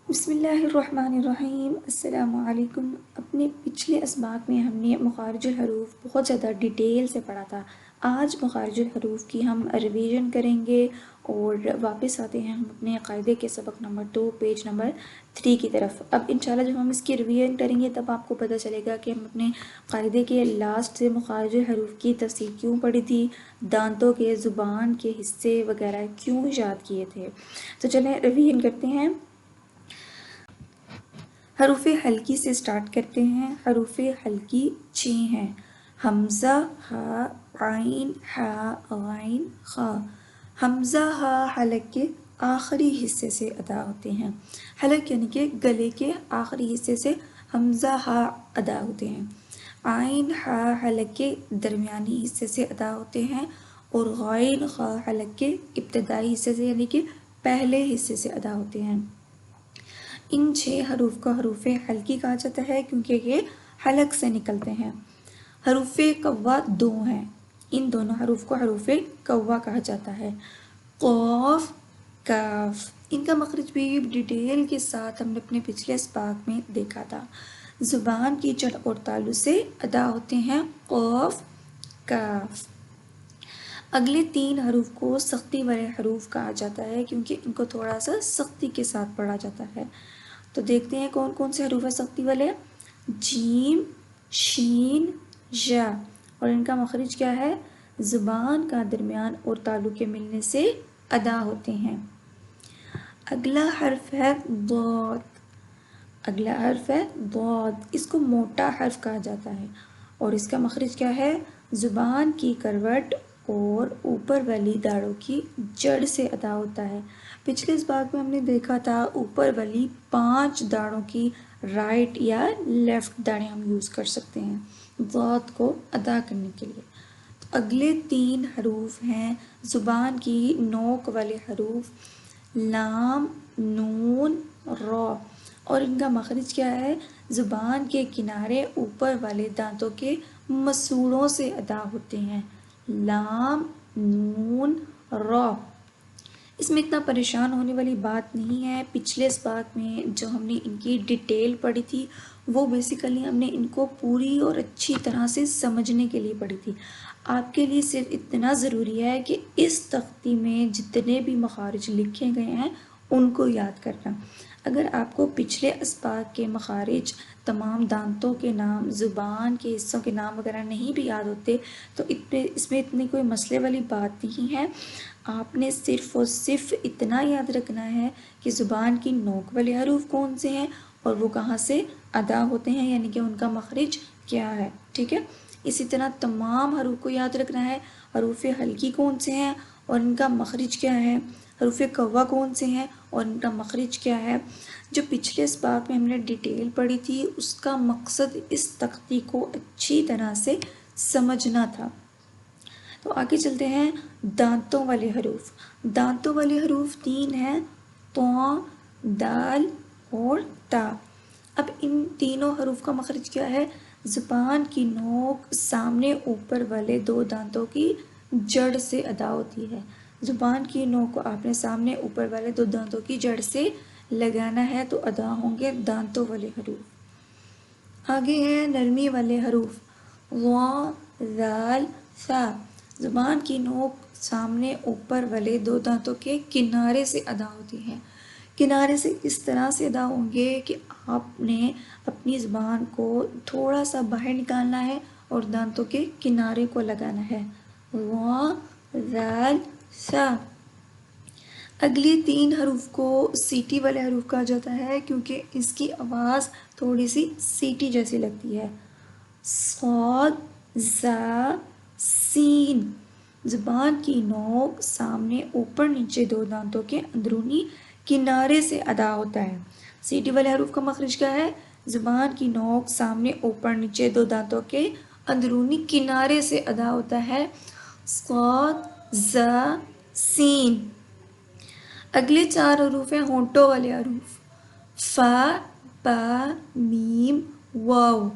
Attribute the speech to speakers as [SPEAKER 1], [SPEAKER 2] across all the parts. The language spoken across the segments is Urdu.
[SPEAKER 1] بسم اللہ الرحمن الرحیم۔ السلام علیکم۔ اپنے پچھلے اسباق میں ہم نے مخارج الحروف بہت زیادہ ڈیٹیل سے پڑھا تھا۔ آج مخارج الحروف کی ہم ریویژن کریں گے اور واپس آتے ہیں ہم اپنے قاعدے کے سبق نمبر 2 پیج نمبر 3 کی طرف۔ اب انشاءاللہ جب ہم اس کی ریویژن کریں گے تب آپ کو پتہ چلے گا کہ ہم اپنے قاعدے کے لاسٹ سے مخارج الحروف کی تفصیل کیوں پڑھی تھی، دانتوں کے، زبان کے حصے وغیرہ کیوں یاد کیے تھے۔ تو چلیں ریویژن کرتے ہیں۔ حروف حلقی سے سٹارٹ کرتے ہیں۔ حروف حلقی 6 ہیں: حمزہ، ہا، عین، ہا، غین، خا۔ حمزہ ہا حلق کے آخری حصے سے ادا ہوتے ہیں۔ حلق یعنی کہ گلے کے آخری حصے سے حمزہ ہا ادا ہوتے ہیں۔ عین ہا حلق کے درمیانی حصے سے ادا ہوتے ہیں، اور غین خا حلق کے ابتدائی حصے سے یعنی کہ پہلے حصے سے ادا ہوتے ہیں۔ ان 6 حروف کو حروف حلقی کہا جاتا ہے کیونکہ یہ حلق سے نکلتے ہیں۔ حروف کوا 2 ہیں، ان دونوں حروف کو حروف کوا کہا جاتا ہے۔ قاف، کاف، ان کا مخرج بھی ڈیٹیل کے ساتھ ہم نے اپنے پچھلے اسباق میں دیکھا تھا۔ زبان کی جڑ اور تالو سے ادا ہوتے ہیں قاف، کاف۔ اگلے 3 حروف کو سختی والے حروف کہا جاتا ہے کیونکہ ان کو تھوڑا سا سختی کے ساتھ پڑھا جاتا ہے۔ تو دیکھتے ہیں کون کون سے حروف ہیں سختی والے۔ جیم، شین، یا، اور ان کا مخرج کیا ہے؟ زبان کا درمیان اور تالو کے ملنے سے ادا ہوتے ہیں۔ اگلا حرف ہے ضاد۔ اگلا حرف ہے ضاد، اس کو موٹا حرف کہا جاتا ہے اور اس کا مخرج کیا ہے؟ زبان کی کروٹ اور اوپر والی داڑوں کی جڑ سے ادا ہوتا ہے۔ پچھلے اسباق میں ہم نے دیکھا تھا اوپر والی 5 داڑوں کی رائٹ یا لیفٹ داڑیں ہم یوز کر سکتے ہیں ضاد کو ادا کرنے کے لیے۔ اگلے 3 حروف ہیں زبان کی نوک والے حروف لام، نون، را، اور ان کا مخرج کیا ہے؟ زبان کے کنارے اوپر والے دانتوں کے مسوڑوں سے ادا ہوتے ہیں۔ لام، نون، را۔ اس میں اتنا پریشان ہونے والی بات نہیں ہے۔ پچھلے اسباق میں جو ہم نے ان کی ڈیٹیل پڑھی تھی وہ بیسیکلی ہم نے ان کو پوری اور اچھی طرح سے سمجھنے کے لیے پڑھی تھی۔ آپ کے لیے صرف اتنا ضروری ہے کہ اس تختی میں جتنے بھی مخارج لکھے گئے ہیں ان کو یاد کرنا۔ اگر آپ کو پچھلے اسباق کے مخارج، تمام دانتوں کے نام، زبان کے حصوں کے نام وغیرہ نہیں بھی یاد ہوتے تو اس میں اتنی کوئی مسئلے والی بات نہیں ہے۔ آپ نے صرف اور صرف اتنا یاد رکھنا ہے کہ زبان کی نوک والے حروف کون سے ہیں اور وہ کہاں سے ادا ہوتے ہیں، یعنی کہ ان کا مخرج کیا ہے، ٹھیک ہے۔ اسی طرح تمام حروف کو یاد رکھنا ہے، حروف حلقی کون سے ہیں اور ان کا مخرج کیا ہے، حروف کوا کون سے ہیں اور ان کا مخرج کیا ہے۔ جو پچھلے اسباق میں ہم نے ڈیٹیل پڑھی تھی اس کا مقصد اس تختی کو اچھی طرح سے سمجھنا تھا۔ تو آگے چلتے ہیں دانتوں والے حروف۔ دانتوں والے حروف 3 ہیں، تو، دال اور تا۔ اب ان تینوں حروف کا مخرج کیا ہے؟ زبان کی نوک سامنے اوپر والے 2 دانتوں کی جڑ سے ادا ہوتی ہے۔ زبان کی نوک کو آپ نے سامنے اوپر والے 2 دانتوں کی جڑ سے لگانا ہے تو ادا ہوں گے دانتوں والے حروف۔ آگے ہیں نرمی والے حروف وا، ذال، ثا۔ زبان کی نوک سامنے اوپر والے 2 دانتوں کے کنارے سے ادا ہوتی ہے۔ کنارے سے اس طرح سے ادا ہوں گے کہ آپ نے اپنی زبان کو تھوڑا سا باہر نکالنا ہے اور دانتوں کے کنارے کو لگانا ہے۔ وا، ذال، ثا۔ اگلی 3 حروف کو سیٹی والے حروف کہا جاتا ہے کیونکہ اس کی آواز تھوڑی سی سیٹی جیسی لگتی ہے۔ صاد، زا، سین۔ زبان کی نوک سامنے اوپر نیچے 2 دانتوں کے اندرونی کنارے سے ادا ہوتا ہے۔ سیٹی والے حروف کا مخرج کیا ہے؟ زبان کی نوک سامنے اوپر نیچے 2 دانتوں کے اندرونی کنارے سے ادا ہوتا ہے۔ صاد، زا، سین۔ اگلے 4 حروف ہیں ہونٹوں والے حروف فا، پا، میم، واو۔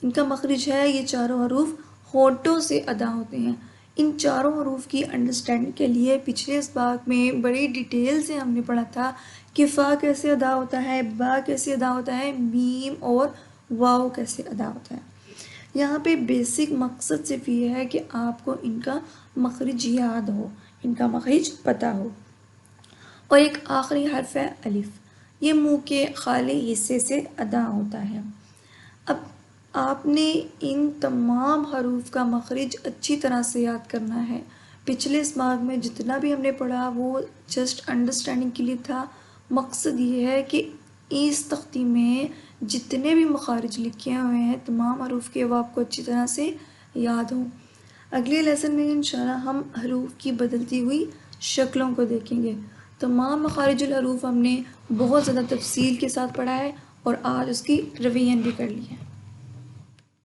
[SPEAKER 1] ان کا مخرج ہے، یہ چاروں حروف ہونٹوں سے ادا ہوتے ہیں۔ ان چاروں حروف کی انڈرسٹینڈنگ کے لیے پچھلے اسباق میں بڑی ڈیٹیل سے ہم نے پڑھا تھا کہ فا کیسے ادا ہوتا ہے، با کیسے ادا ہوتا ہے، میم اور واو کیسے ادا ہوتا ہے۔ یہاں پہ بیسک مقصد صرف یہ ہے کہ آپ کو ان کا مخرج یاد ہو، ان کا مخرج پتہ ہو۔ اور ایک آخری حرف ہے الف، یہ منہ کے خالی حصے سے ادا ہوتا ہے۔ اب آپ نے ان تمام حروف کا مخرج اچھی طرح سے یاد کرنا ہے۔ پچھلے اسباق میں جتنا بھی ہم نے پڑھا وہ جسٹ انڈرسٹینڈنگ کے لیے تھا۔ مقصد یہ ہے کہ اس تختی میں جتنے بھی مخارج لکھے ہوئے ہیں تمام حروف کے وہ آپ کو اچھی طرح سے یاد ہوں۔ اگلے لیسن میں انشاءاللہ ہم حروف کی بدلتی ہوئی شکلوں کو دیکھیں گے۔ تمام مخارج الحروف ہم نے بہت زیادہ تفصیل کے ساتھ پڑھا ہے اور آج اس کی ریویژن بھی کر لی ہے۔